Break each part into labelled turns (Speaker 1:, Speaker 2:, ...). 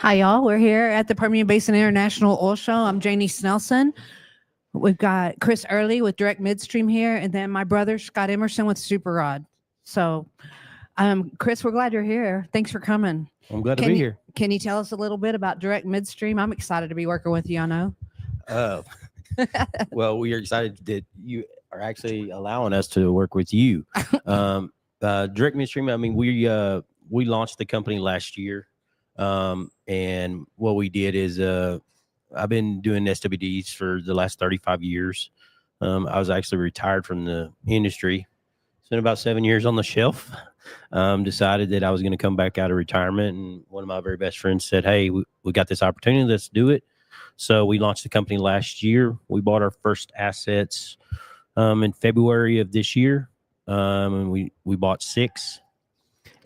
Speaker 1: Hi, y'all. We're here at the Permian Basin International Oil Show. I'm Janie Snelson. We've got Chris Early with Direct Midstream here, and then my brother, Scott Emerson, with Super Rod. So, Chris, we're glad you're here. Thanks for coming.
Speaker 2: I'm glad to be here.
Speaker 1: Can you tell us a little bit about Direct Midstream? I'm excited to be working with you, I know.
Speaker 2: Well, we are excited that you are actually allowing us to work with you. Direct Midstream, I mean, we launched the company last year. And what we did is I've been doing SWDs for the last 35 years. I was actually retired from the industry. Spent about 7 years on the shelf. Decided that I was going to come back out of retirement, and one of my very best friends said, hey, we got this opportunity, let's do it. So we launched the company last year. We bought our first assets in February of this year, and we bought 6.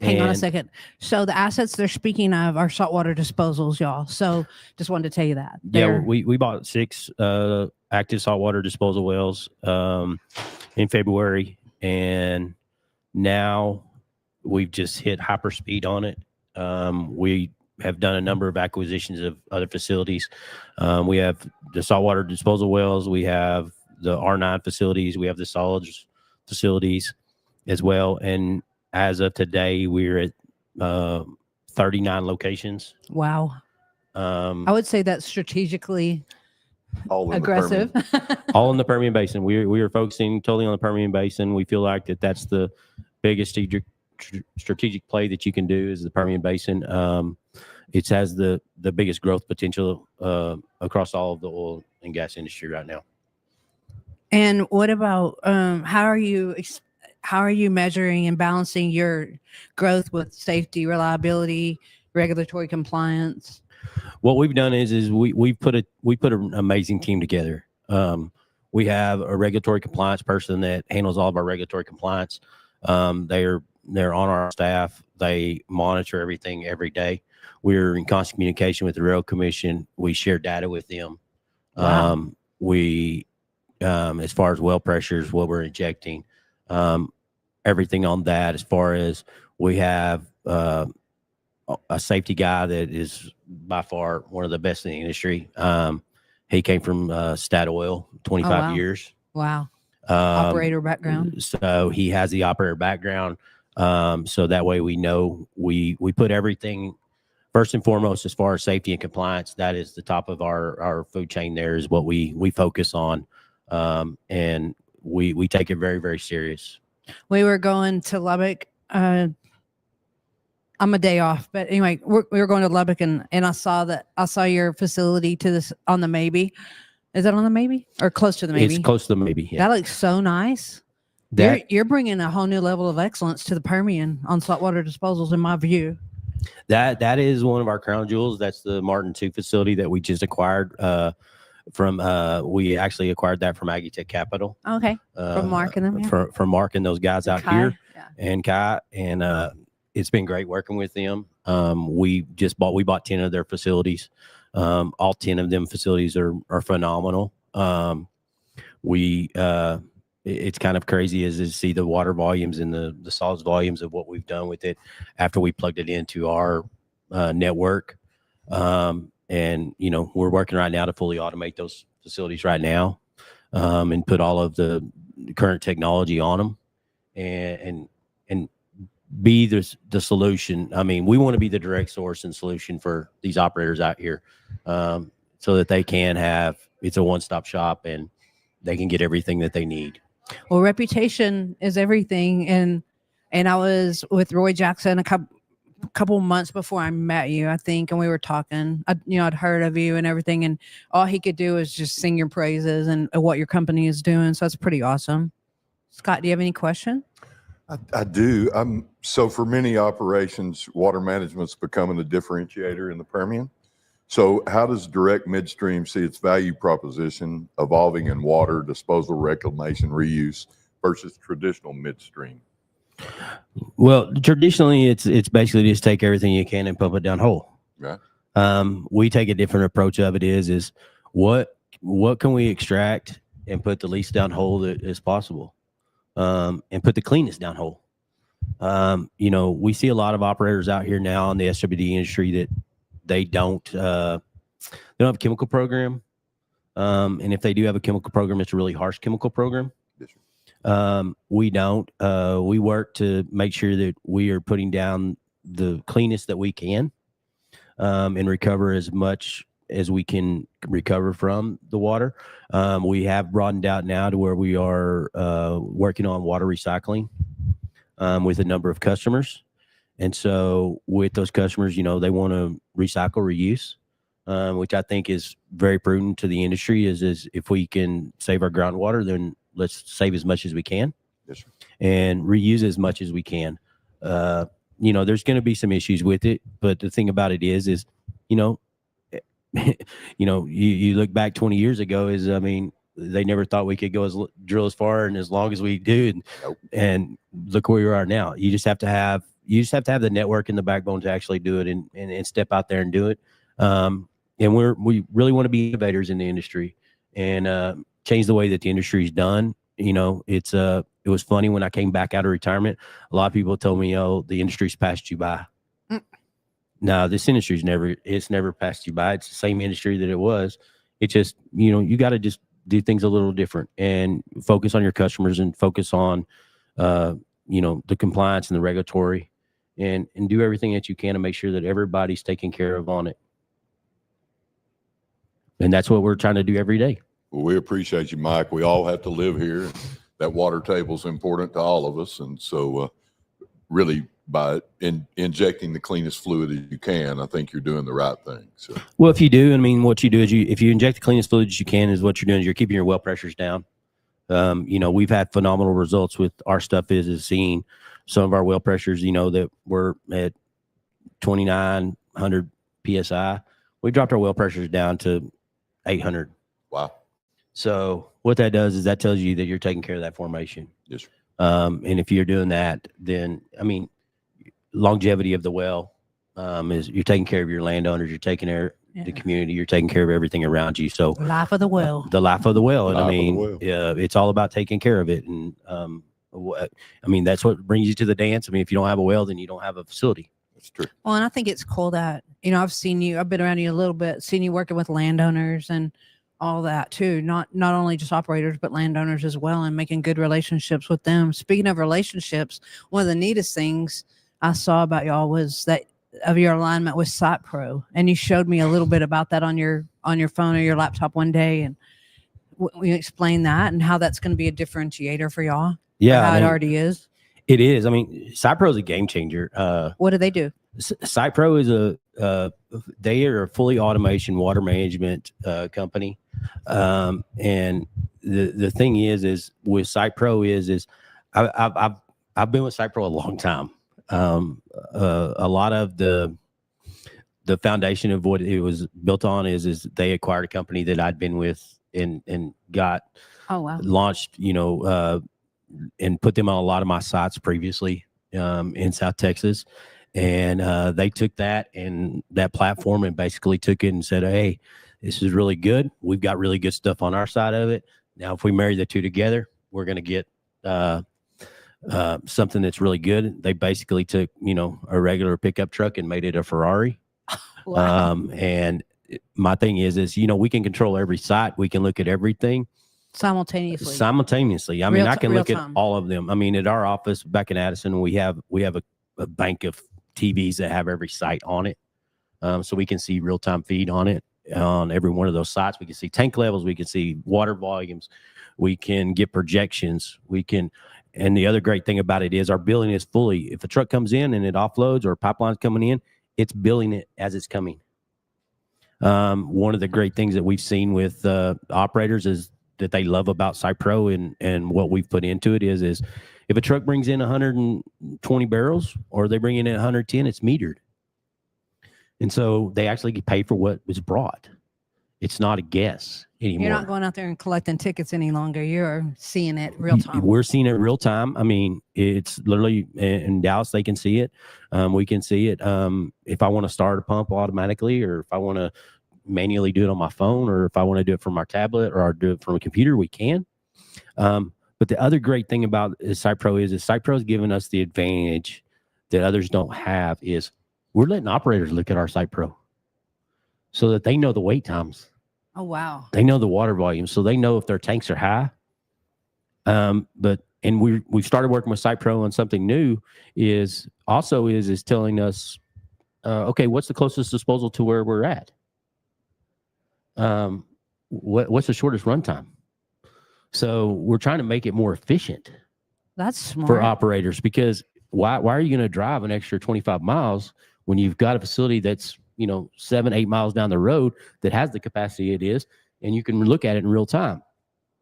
Speaker 1: Hang on a second. So the assets they're speaking of are saltwater disposals, y'all. So just wanted to tell you that.
Speaker 2: We bought 6 active saltwater disposal wells in February, and now we've just hit hyperspeed on it. We have done a number of acquisitions of other facilities. We have the saltwater disposal wells. We have the R9 facilities. We have the solids facilities as well. And as of today, we're at 39 locations.
Speaker 1: Wow. I would say that's strategically aggressive.
Speaker 2: All in the Permian Basin. We are focusing totally on the Permian Basin. We feel like that's the biggest strategic play that you can do is the Permian Basin. It has the biggest growth potential across all of the oil and gas industry right now.
Speaker 1: And what about how are you measuring and balancing your growth with safety, reliability, regulatory compliance?
Speaker 2: What we've done is we put an amazing team together. We have a regulatory compliance person that handles all of our regulatory compliance. They're on our staff. They monitor everything every day. We're in constant communication with the Rail Commission. We share data with them.
Speaker 1: Wow.
Speaker 2: As far as well pressures, what we're injecting, everything on that. As far as we have a safety guy that is by far one of the best in the industry. He came from Statoil, 25 years.
Speaker 1: Wow. Operator background.
Speaker 2: So he has the operator background. So that way we know we put everything first and foremost as far as safety and compliance. That is the top of our food chain. There is what we focus on. And we take it very, very serious.
Speaker 1: We were going to Lubbock. I'm a day off, but anyway, we were going to Lubbock, and I saw your facility to this on the Maybe. Is that on the Maybe or close to the Maybe?
Speaker 2: It's close to the Maybe. Yeah.
Speaker 1: That looks so nice. You're bringing a whole new level of excellence to the Permian on saltwater disposals, in my view.
Speaker 2: That is one of our crown jewels. That's the Martin 2 facility that we just acquired. We actually acquired that from Agitech Capital.
Speaker 1: Okay. From Mark and them. Yeah.
Speaker 2: From Mark and those guys out
Speaker 1: Kai,
Speaker 2: here,
Speaker 1: yeah.
Speaker 2: And Kai, and it's been great working with them. We bought 10 of their facilities. All 10 of them facilities are phenomenal. It's kind of crazy as to see the water volumes and the solids volumes of what we've done with it after we plugged it into our network. And, we're working right now to fully automate those facilities right now, and put all of the current technology on them and be the solution. I mean, we want to be the direct source and solution for these operators out here, so that they can it's a one-stop shop and they can get everything that they need.
Speaker 1: Well, reputation is everything. And I was with Roy Jackson a couple months before I met you, I think, and we were talking. I'd heard of you and everything, and all he could do was just sing your praises and what your company is doing. So that's pretty awesome. Scott, do you have any question?
Speaker 3: I do. So for many operations, water management's becoming a differentiator in the Permian. So how does Direct Midstream see its value proposition evolving in water disposal, reclamation, reuse versus traditional midstream?
Speaker 2: Well, traditionally, it's basically just take everything you can and pump it down hole.
Speaker 3: Right.
Speaker 2: We take a different approach of it is what can we extract and put the least down hole that is possible, and put the cleanest down hole. We see a lot of operators out here now in the SWD industry that they don't have a chemical program. And if they do have a chemical program, it's a really harsh chemical program.
Speaker 3: Yes, sir.
Speaker 2: We don't. We work to make sure that we are putting down the cleanest that we can, and recover as much as we can recover from the water. We have broadened out now to where we are working on water recycling with a number of customers. And so with those customers, they want to recycle, reuse, which I think is very prudent to the industry is if we can save our groundwater, then let's save as much as we can.
Speaker 3: Yes, sir.
Speaker 2: And reuse as much as we can. There's going to be some issues with it, but the thing about it is, you look back 20 years ago they never thought we could drill as far and as long as we do.
Speaker 3: Nope.
Speaker 2: And look where we are now. You just have to have the network and the backbone to actually do it and step out there and do it. And we really want to be innovators in the industry and change the way that the industry is done. It was funny when I came back out of retirement. A lot of people told me, "Oh, the industry's passed you by." No, this industry's never passed you by. It's the same industry that it was. It just, you got to just do things a little different and focus on your customers and focus on, the compliance and the regulatory and do everything that you can to make sure that everybody's taken care of on it. And that's what we're trying to do every day.
Speaker 3: Well, we appreciate you, Mike. We all have to live here. That water table is important to all of us. And so really by injecting the cleanest fluid as you can, I think you're doing the right thing. So,
Speaker 2: well, if you do, what you do is if you inject the cleanest fluid as you can is what you're doing is you're keeping your well pressures down. We've had phenomenal results with our stuff is seeing some of our well pressures, that we're at 2,900 PSI. We dropped our well pressures down to 800.
Speaker 3: Wow.
Speaker 2: So what that does is that tells you that you're taking care of that formation.
Speaker 3: Yes, sir.
Speaker 2: And if you're doing that, then, longevity of the well is you're taking care of your landowners, you're taking care of the community, you're taking care of everything around you. So
Speaker 1: Life of the well.
Speaker 2: the life of the well. And
Speaker 3: Life of the well.
Speaker 2: it's all about taking care of it. And that's what brings you to the dance. If you don't have a well, then you don't have a facility.
Speaker 3: That's true.
Speaker 1: Well, and I think it's cool that, I've been around you a little bit, seen you working with landowners and all that too. Not only just operators, but landowners as well, and making good relationships with them. Speaking of relationships, one of the neatest things I saw about y'all was that of your alignment with Site Pro. And you showed me a little bit about that on your phone or your laptop one day. And we explained that and how that's going to be a differentiator for y'all.
Speaker 2: Yeah.
Speaker 1: How it already is.
Speaker 2: It is. Site Pro is a game changer.
Speaker 1: What do they do?
Speaker 2: Site Pro is they are a fully automation water management company. And the thing is with Site Pro is I've been with Site Pro a long time. A lot of the foundation of what it was built on is they acquired a company that I'd been with and got launched, and put them on a lot of my sites previously in South Texas. And they took that and that platform and basically took it and said, "Hey, this is really good. We've got really good stuff on our side of it. Now, if we marry the two together, we're going to get something that's really good." They basically took, a regular pickup truck and made it a Ferrari.
Speaker 1: Wow.
Speaker 2: And my thing is, we can control every site. We can look at everything
Speaker 1: simultaneously.
Speaker 2: I can look at
Speaker 1: time.
Speaker 2: all of them. At our office back in Addison, we have a bank of TVs that have every site on it. So we can see real-time feed on it on every one of those sites. We can see tank levels. We can see water volumes. We can get projections. And the other great thing about it is our billing is fully, if a truck comes in and it offloads or a pipeline's coming in, it's billing it as it's coming. One of the great things that we've seen with operators is that they love about Site Pro and what we've put into it is if a truck brings in 120 barrels or they bring in 110, it's metered. And so they actually get paid for what was brought. It's not a guess anymore.
Speaker 1: You're not going out there and collecting tickets any longer. You're seeing it real time.
Speaker 2: We're seeing it real time. It's literally in Dallas, they can see it. We can see it. If I want to start a pump automatically, or if I want to manually do it on my phone, or if I want to do it from our tablet or do it from a computer, we can. But the other great thing about Site Pro is Site Pro has given us the advantage that others don't have is we're letting operators look at our Site Pro. so that they know the wait times.
Speaker 1: Oh, wow.
Speaker 2: They know the water volume, so they know if their tanks are high. And we started working with Site Pro on something new is telling us, okay, what's the closest disposal to where we're at? What's the shortest runtime? So we're trying to make it more efficient.
Speaker 1: That's smart.
Speaker 2: For operators, because why are you going to drive an extra 25 miles when you've got a facility that's 7-8 miles down the road that has the capacity it is, and you can look at it in real time?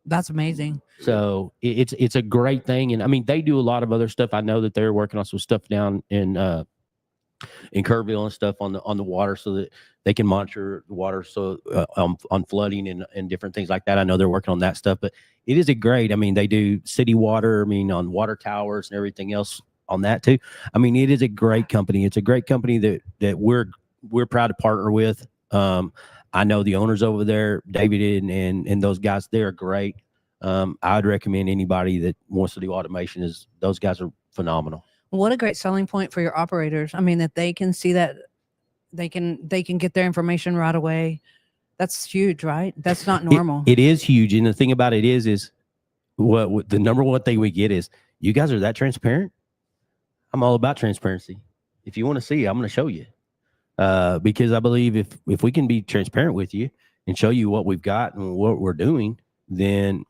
Speaker 1: That's amazing.
Speaker 2: So it's a great thing. And I mean, they do a lot of other stuff. I know that they're working on some stuff down in Kerrville and stuff on the water, so that they can monitor the water. So on flooding and different things like that. I know they're working on that stuff, but it is I mean, they do city water, on water towers and everything else on that too. I mean, it is a great company. It's a great company that we're proud to partner with. I know the owners over there, David and those guys, they're great. I'd recommend anybody that wants to do automation those guys are phenomenal.
Speaker 1: What a great selling point for your operators. I mean, that they can see that they can get their information right away. That's huge, right? That's not normal.
Speaker 2: It is huge. And the thing about it is what the number one thing we get is, you guys are that transparent. I'm all about transparency. If you want to see, I'm going to show you. Because I believe if we can be transparent with you and show you what we've got and what we're doing, then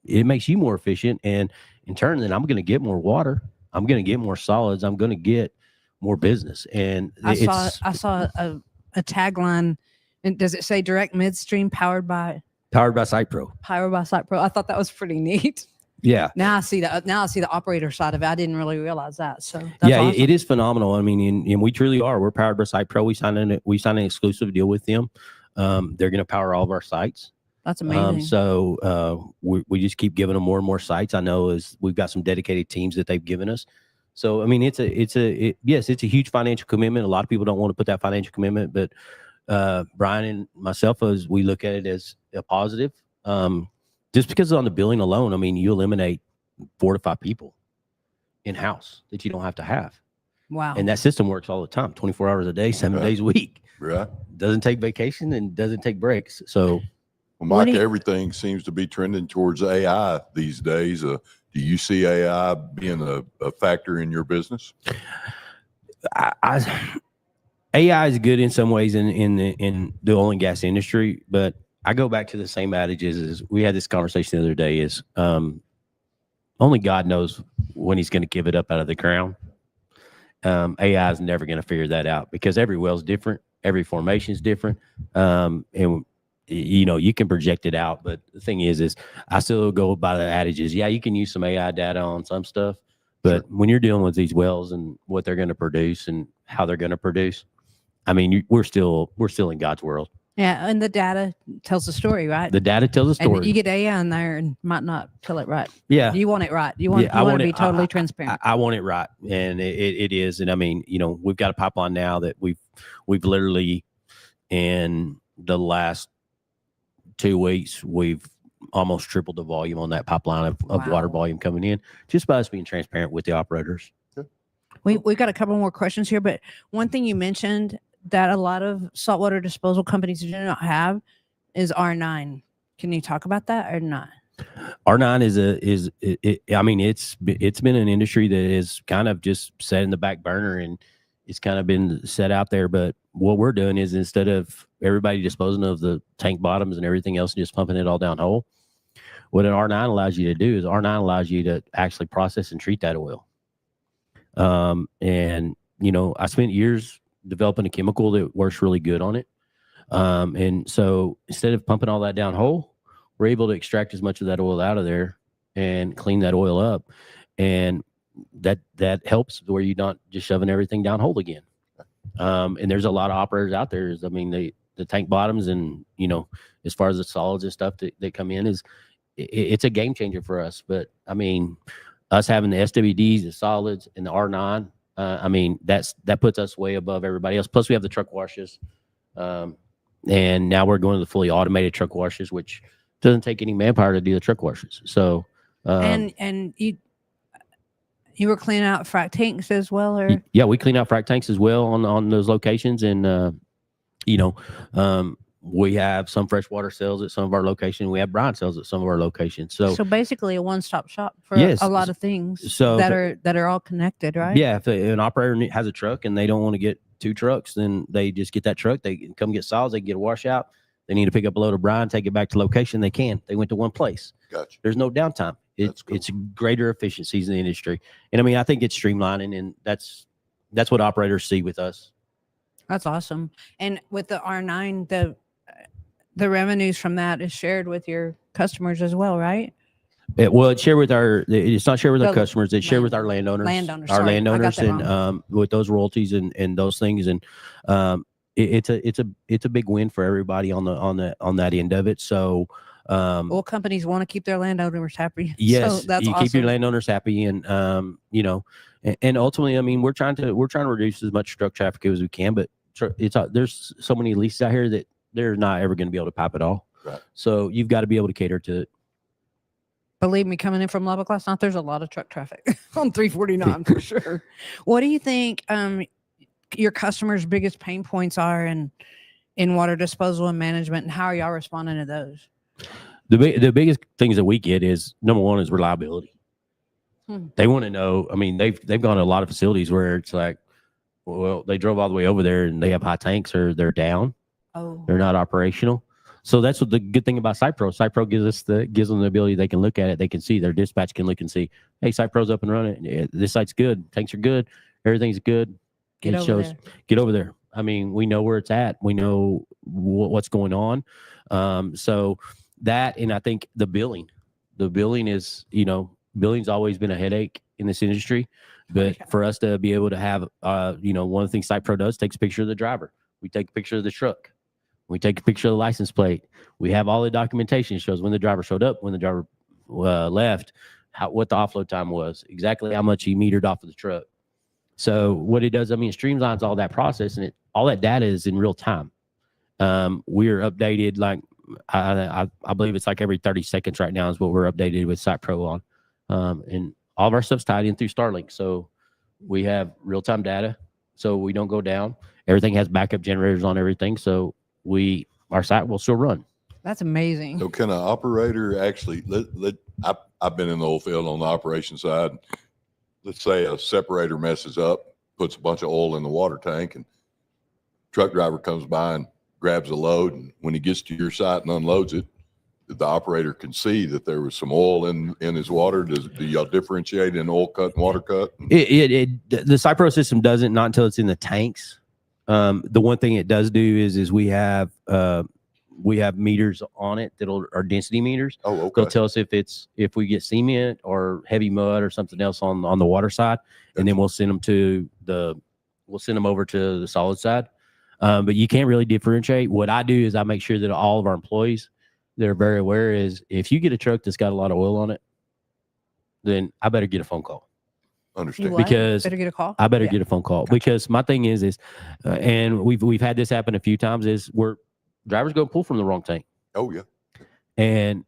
Speaker 2: it makes you more efficient. And in turn, then I'm going to get more water. I'm going to get more solids. I'm going to get more business. And
Speaker 1: I saw a tagline. And does it say direct midstream powered by
Speaker 2: Site Pro?
Speaker 1: Powered by Site Pro. I thought that was pretty neat.
Speaker 2: Yeah.
Speaker 1: Now I see the operator side of it. I didn't really realize that. So that's awesome.
Speaker 2: It is phenomenal. I mean, and we truly are. We're powered by Site Pro. We signed an exclusive deal with them. They're going to power all of our sites.
Speaker 1: That's amazing.
Speaker 2: So we just keep giving them more and more sites. I know we've got some dedicated teams that they've given us. So I mean, it's a huge financial commitment. A lot of people don't want to put that financial commitment, but Brian and myself, as we look at it as a positive. Just because on the billing alone, I mean, you eliminate 4 to 5 people in house that you don't have to have.
Speaker 1: Wow.
Speaker 2: And that system works all the time, 24 hours a day, 7 days a week.
Speaker 3: Right.
Speaker 2: Doesn't take vacation and doesn't take breaks. So,
Speaker 3: well, Mike, everything seems to be trending towards AI these days. Do you see AI being a factor in your business?
Speaker 2: AI is good in some ways in the oil and gas industry, but I go back to the same adages as we had this conversation the other day is only God knows when he's going to give it up out of the ground. AI is never going to figure that out because every well is different. Every formation is different. And you can project it out, but the thing is I still go by the adages. Yeah, you can use some AI data on some stuff, but when you're dealing with these wells and what they're going to produce and how they're going to produce, I mean, we're still in God's world.
Speaker 1: Yeah, and the data tells the story, right?
Speaker 2: The data tells the story.
Speaker 1: And you get AI in there and might not tell it right.
Speaker 2: Yeah.
Speaker 1: You want it right. You want to be totally transparent.
Speaker 2: I want it right. And it is. And I mean, we've got a pipeline now that we've literally in the last 2 weeks, we've almost tripled the volume on that pipeline of water volume coming in just by us being transparent with the operators.
Speaker 1: We've got a couple more questions here, but one thing you mentioned that a lot of saltwater disposal companies do not have is R9. Can you talk about that or not? R9 I mean, it's been an industry that is kind of just set in the back burner and it's kind of been set out there. But what we're doing is instead of everybody disposing of the tank bottoms and everything else and just pumping it all down hole, what an R9 allows you to do is R9 allows you to actually process and treat that oil. And I spent years developing a chemical that works really good on it. And so instead of pumping all that down hole, we're able to extract as much of that oil out of there and clean that oil up. And that helps where you're not just shoving everything down hole again. And there's a lot of operators out there. I mean, the tank bottoms and, as far as the solids and stuff that come in it's a game changer for us. But I mean, us having the SWDs, the solids and the R9, I mean, that puts us way above everybody else. Plus we have the truck washes. And now we're going to the fully automated truck washes, which doesn't take any manpower to do the truck washes. So, and you were cleaning out frac tanks as well, or?
Speaker 2: Yeah, we clean out frac tanks as well on those locations. And, you know, we have some freshwater sales at some of our locations. We have brine sales at some of our locations.
Speaker 1: So basically a one-stop shop for
Speaker 2: Yes.
Speaker 1: a lot of things
Speaker 2: So
Speaker 1: that are all connected, right?
Speaker 2: yeah, if an operator has a truck and they don't want to get 2 trucks, then they just get that truck. They can come get solids. They can get a washout. They need to pick up a load of brine, take it back to location. They can. They went to one place.
Speaker 3: Gotcha.
Speaker 2: There's no downtime.
Speaker 3: That's cool.
Speaker 2: It's greater efficiencies in the industry. And I mean, I think it's streamlining, and that's what operators see with us.
Speaker 1: That's awesome. And with the R9, the revenues from that is shared with your customers as well, right?
Speaker 2: It's shared with it's not shared with our
Speaker 1: The
Speaker 2: customers. It's shared with our landowners.
Speaker 1: Landowners,
Speaker 2: Our
Speaker 1: sorry, I got
Speaker 2: landowners,
Speaker 1: that
Speaker 2: and
Speaker 1: wrong.
Speaker 2: with those royalties and those things, and it's a big win for everybody on that end of it. So
Speaker 1: Well, companies want to keep their landowners happy.
Speaker 2: yes,
Speaker 1: So that's
Speaker 2: you
Speaker 1: awesome.
Speaker 2: keep your landowners happy, and you know, and ultimately, I mean, we're trying to reduce as much truck traffic as we can, but there's so many leases out here that they're not ever going to be able to pipe it all.
Speaker 3: Right.
Speaker 2: So you've got to be able to cater to it.
Speaker 1: Believe me, coming in from Lubbock last night, there's a lot of truck traffic on 349 for sure. What do you think your customers' biggest pain points are in water disposal and management, and how are y'all responding to those?
Speaker 2: The biggest things that we get is, number one, is reliability.
Speaker 1: Hmm.
Speaker 2: They want to know. I mean, they've gone to a lot of facilities where it's like, well, they drove all the way over there and they have high tanks, or they're down.
Speaker 1: Oh,
Speaker 2: They're not operational. So that's what the good thing about SitePro. SitePro gives them the ability. They can look at it. They can see, their dispatch can look and see, hey, SitePro's up and running. Yeah, this site's good. Tanks are good. Everything's good.
Speaker 1: get over there.
Speaker 2: Get over there. I mean, we know where it's at. We know what's going on. So that, and I think the billing is, billing's always been a headache in this industry. But
Speaker 1: Yeah.
Speaker 2: for us to be able to have, one of the things SitePro does, takes a picture of the driver. We take a picture of the truck. We take a picture of the license plate. We have all the documentation. It shows when the driver showed up, when the driver left, what the offload time was, exactly how much he metered off of the truck. So what it does, I mean, it streamlines all that process, and all that data is in real time. We're updated, like I believe it's like every 30 seconds right now is what we're updated with SitePro on. And all of our stuff's tied in through Starlink. So we have real-time data, so we don't go down. Everything has backup generators on everything, so our site will still run.
Speaker 1: That's amazing.
Speaker 3: So can an operator actually I've been in the oil field on the operation side. Let's say a separator messes up, puts a bunch of oil in the water tank, and truck driver comes by and grabs a load, and when he gets to your site and unloads it, the operator can see that there was some oil in his water. Do y'all differentiate in oil cut and water cut?
Speaker 2: The SitePro system doesn't, not until it's in the tanks. The one thing it does do is we have meters on it that are density meters.
Speaker 3: Oh, okay.
Speaker 2: They'll tell us if we get cement or heavy mud or something else on the water side, and then we'll send them over to the solid side. But you can't really differentiate. What I do is I make sure that all of our employees, they're very aware, is if you get a truck that's got a lot of oil on it, then I better get a phone call.
Speaker 3: Understand.
Speaker 2: Because
Speaker 1: better get a call.
Speaker 2: I better get a phone call.
Speaker 1: Gotcha.
Speaker 2: Because my thing is and we've had this happen a few times, is where drivers go pull from the wrong tank.
Speaker 3: Oh yeah.
Speaker 2: And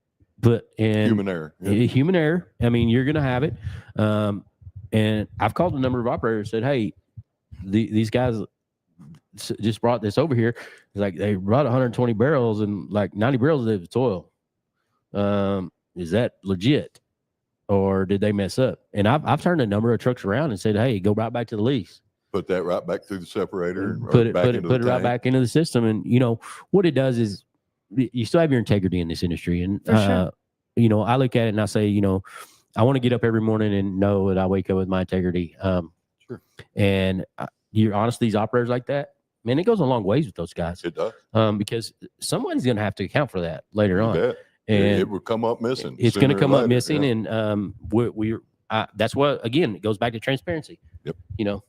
Speaker 3: Human error. Yeah.
Speaker 2: Human error. I mean, you're going to have it. And I've called a number of operators, said, hey, these guys just brought this over here. It's like they brought 120 barrels, and like 90 barrels of it's oil. Is that legit, or did they mess up? And I've turned a number of trucks around and said, hey, go right back to the lease.
Speaker 3: Put that right back through the separator.
Speaker 2: Put it right back into the system. And what it does is you still have your integrity in this industry. And
Speaker 1: For sure.
Speaker 2: I look at it and I say, I want to get up every morning and know that I wake up with my integrity.
Speaker 3: Sure.
Speaker 2: And you're honest, these operators like that, man, it goes a long ways with those guys.
Speaker 3: It does.
Speaker 2: Because somebody's going to have to account for that later
Speaker 3: You
Speaker 2: on.
Speaker 3: bet.
Speaker 2: And
Speaker 3: it will come up missing.
Speaker 2: it's going to
Speaker 3: sooner or
Speaker 2: come up
Speaker 3: later.
Speaker 2: missing.
Speaker 3: Yeah.
Speaker 2: And that's what, again, it goes back to transparency.
Speaker 3: Yep.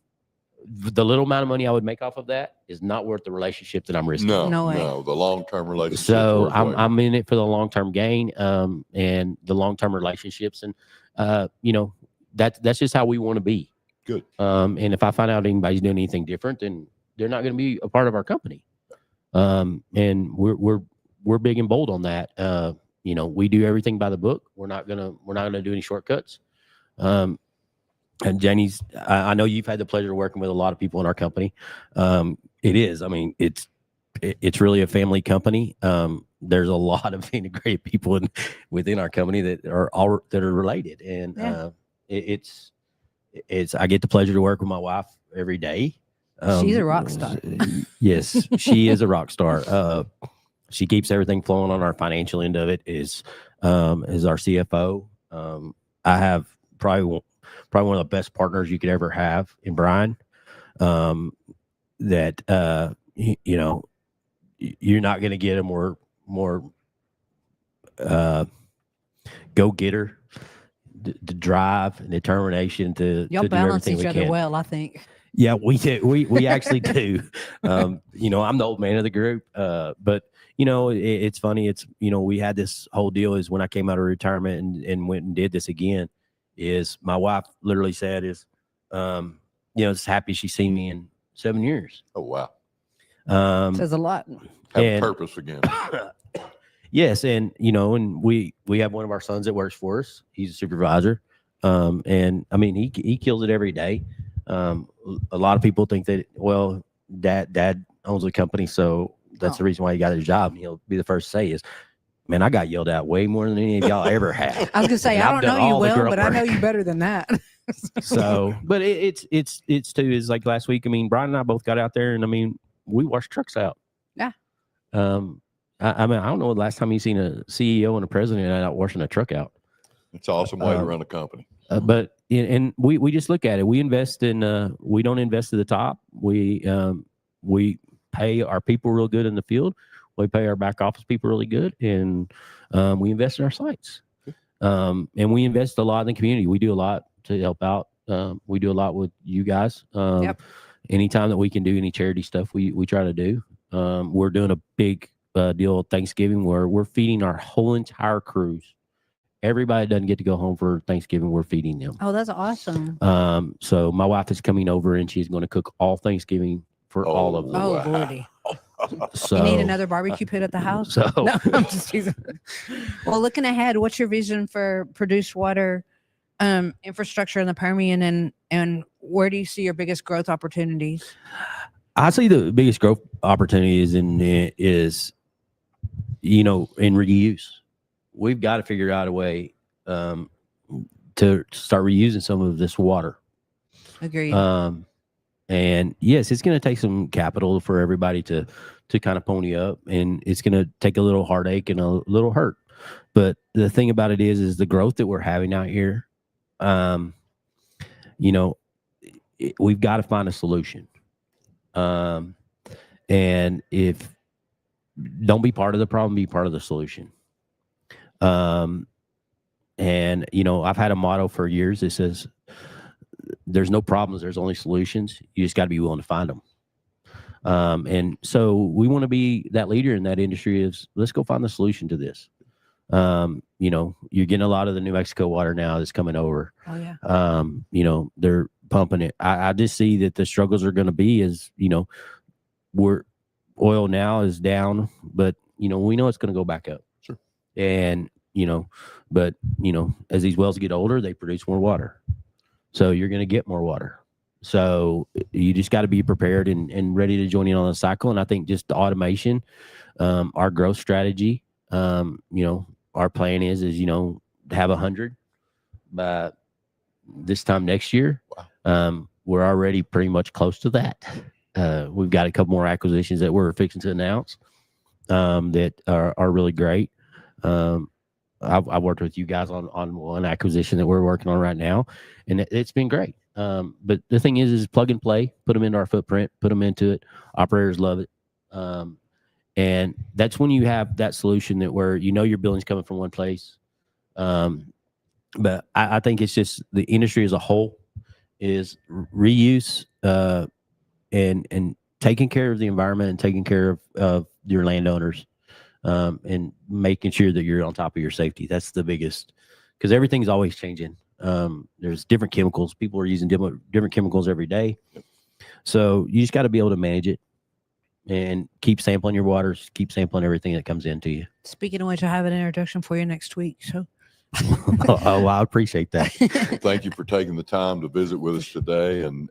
Speaker 2: The little amount of money I would make off of that is not worth the relationship that I'm risking.
Speaker 1: No way.
Speaker 3: No, the long-term relationship.
Speaker 2: So I'm in it for the long-term gain, and the long-term relationships. And, that's just how we want to be.
Speaker 3: Good.
Speaker 2: And if I find out anybody's doing anything different, then they're not going to be a part of our company. And we're big and bold on that. We do everything by the book. We're not gonna do any shortcuts. And JANIE's, I know you've had the pleasure of working with a lot of people in our company. It is, I mean, it's really a family company. There's a lot of integrated people within our company that are related, and it's I get the pleasure to work with my wife every day.
Speaker 1: She's a rock star.
Speaker 2: Yes, she is a rock star. She keeps everything flowing on our financial end of it. Is our CFO. I have probably one of the best partners you could ever have in Brian. That you know, you're not going to get a more go-getter, the drive and determination to
Speaker 1: Y'all
Speaker 2: do
Speaker 1: balance
Speaker 2: everything
Speaker 1: each
Speaker 2: we
Speaker 1: other
Speaker 2: can.
Speaker 1: well, I think.
Speaker 2: Yeah, we do. We actually do. You know, I'm the old man of the group, but you know, it's funny. It's, you know, we had this whole deal is when I came out of retirement and went and did this again, is my wife literally said is, you know, it's happy she's seen me in 7 years.
Speaker 3: Oh, wow.
Speaker 1: Says a lot.
Speaker 3: Have purpose again.
Speaker 2: Yes, and you know, and we have one of our sons that works for us. He's a supervisor, and I mean, he kills it every day. A lot of people think that, well, dad owns the company, so that's the reason why he got his job. And he'll be the first to say is, man, I got yelled at way more than any of y'all ever have.
Speaker 1: I was gonna say,
Speaker 2: And
Speaker 1: I
Speaker 2: I've
Speaker 1: don't
Speaker 2: done
Speaker 1: know you
Speaker 2: all the
Speaker 1: well,
Speaker 2: grunt
Speaker 1: but I know
Speaker 2: work.
Speaker 1: you better than that.
Speaker 2: So, but it's too, is like last week. I mean, Brian and I both got out there, and I mean, we washed trucks out.
Speaker 1: Yeah.
Speaker 2: I mean, I don't know the last time you've seen a CEO and a president out washing a truck out.
Speaker 3: It's an awesome way to run a company.
Speaker 2: But and we just look at it. We invest in. We don't invest at the top. We pay our people real good in the field. We pay our back office people really good, and we invest in our sites. And we invest a lot in the community. We do a lot to help out. We do a lot with you guys.
Speaker 1: Yep.
Speaker 2: Anytime that we can do any charity stuff, we try to do. We're doing a big deal of Thanksgiving where we're feeding our whole entire crews. Everybody doesn't get to go home for Thanksgiving. We're feeding them.
Speaker 1: Oh, that's awesome.
Speaker 2: So my wife is coming over and she's going to cook all Thanksgiving for all of them.
Speaker 1: Oh,
Speaker 3: Wow.
Speaker 1: Lordy.
Speaker 2: So
Speaker 1: You need another barbecue pit at the house?
Speaker 2: So
Speaker 1: No, I'm just teasing. Well, looking ahead, what's your vision for produced water infrastructure in the Permian, and where do you see your biggest growth opportunities?
Speaker 2: I see the biggest growth opportunity is you know, in reuse. We've got to figure out a way to start reusing some of this water.
Speaker 1: Agreed.
Speaker 2: And yes, it's going to take some capital for everybody to kind of pony up, and it's going to take a little heartache and a little hurt. But the thing about it is the growth that we're having out here. You know, we've got to find a solution. And if don't be part of the problem, be part of the solution. And you know, I've had a motto for years that says, there's no problems, there's only solutions. You just got to be willing to find them. And so we want to be that leader in that industry. Is let's go find the solution to this. You know, you're getting a lot of the New Mexico water now that's coming over.
Speaker 1: Oh yeah.
Speaker 2: You know, they're pumping it. I just see that the struggles are going to be is, you know, oil now is down, but you know, we know it's going to go back up.
Speaker 3: Sure.
Speaker 2: And, you know, but you know, as these wells get older, they produce more water. So you're going to get more water. So you just got to be prepared and ready to join in on the cycle. And I think just the automation, our growth strategy, you know, our plan is, you know, to have 100 by this time next year.
Speaker 3: Wow.
Speaker 2: We're already pretty much close to that. We've got a couple more acquisitions that we're fixing to announce that are really great. I've worked with you guys on one acquisition that we're working on right now, and it's been great. But the thing is plug and play, put them into our footprint, put them into it. Operators love it. And that's when you have that solution that where, you know, your billing's coming from one place. But I think it's just the industry as a whole is reuse, and taking care of the environment and taking care of your landowners. And making sure that you're on top of your safety. That's the biggest, because everything's always changing. There's different chemicals. People are using different chemicals every day. So you just got to be able to manage it and keep sampling your waters, keep sampling everything that comes into you.
Speaker 1: Speaking of which, I have an introduction for you next week. So
Speaker 2: oh, I appreciate that.
Speaker 3: Thank you for taking the time to visit with us today. And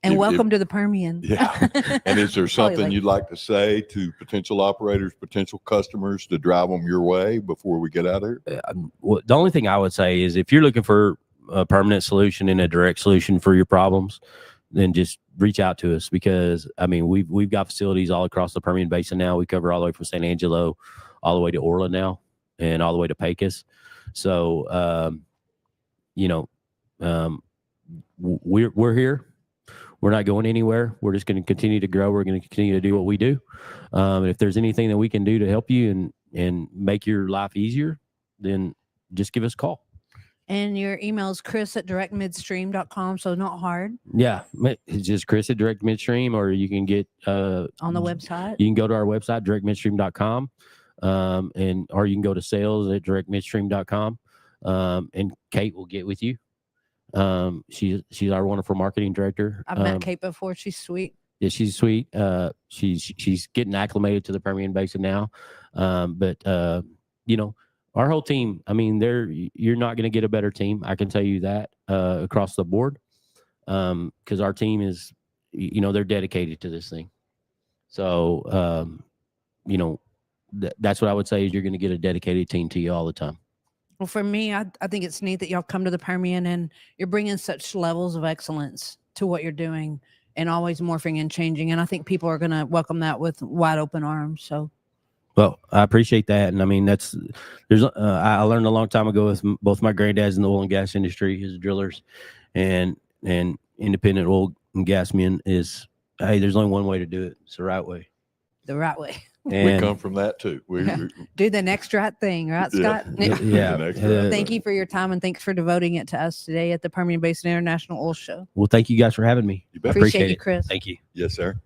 Speaker 1: And
Speaker 3: If-
Speaker 1: welcome to the Permian.
Speaker 3: Yeah. And is there
Speaker 1: Probably
Speaker 3: something
Speaker 1: like-
Speaker 3: you'd like to say to potential operators, potential customers to drive them your way before we get out of here?
Speaker 2: Well, the only thing I would say is if you're looking for a permanent solution and a direct solution for your problems, then just reach out to us, because I mean we've got facilities all across the Permian Basin now. We cover all the way from San Angelo all the way to Orla now, and all the way to Pecos. So we're here. We're not going anywhere. We're just going to continue to grow. We're going to continue to do what we do. If there's anything that we can do to help you and make your life easier, then just give us a call.
Speaker 1: And your email is chris@directmidstream.com. So not hard
Speaker 2: Yeah, it's just Chris at Direct Midstream, or you can get
Speaker 1: on the website.
Speaker 2: You can go to our website, directmidstream.com, or you can go to sales@directmidstream.com, and Kate will get with you. She's our wonderful marketing director.
Speaker 1: I've met Kate before. She's sweet.
Speaker 2: Yeah, she's sweet. She's getting acclimated to the Permian Basin now. Our whole team, I mean, you're not going to get a better team. I can tell you that across the board, because our team is, they're dedicated to this thing. So, that's what I would say is you're going to get a dedicated team to you all the time.
Speaker 1: Well, for me, I think it's neat that y'all come to the Permian and you're bringing such levels of excellence to what you're doing and always morphing and changing. And I think people are going to welcome that with wide open arms. So.
Speaker 2: Well, I appreciate that. And I mean, I learned a long time ago with both my granddads in the oil and gas industry as drillers and independent oil and gas men is, hey, there's only one way to do it. It's the right way.
Speaker 1: The right way.
Speaker 3: We come from that too.
Speaker 1: Do the next right thing, right, Scott?
Speaker 2: Yeah.
Speaker 1: Thank you for your time, and thanks for devoting it to us today at the Permian Basin International Oil Show.
Speaker 2: Well, thank you guys for having me.
Speaker 3: You bet.
Speaker 1: Appreciate you, Chris.
Speaker 2: Thank you.
Speaker 3: Yes, sir.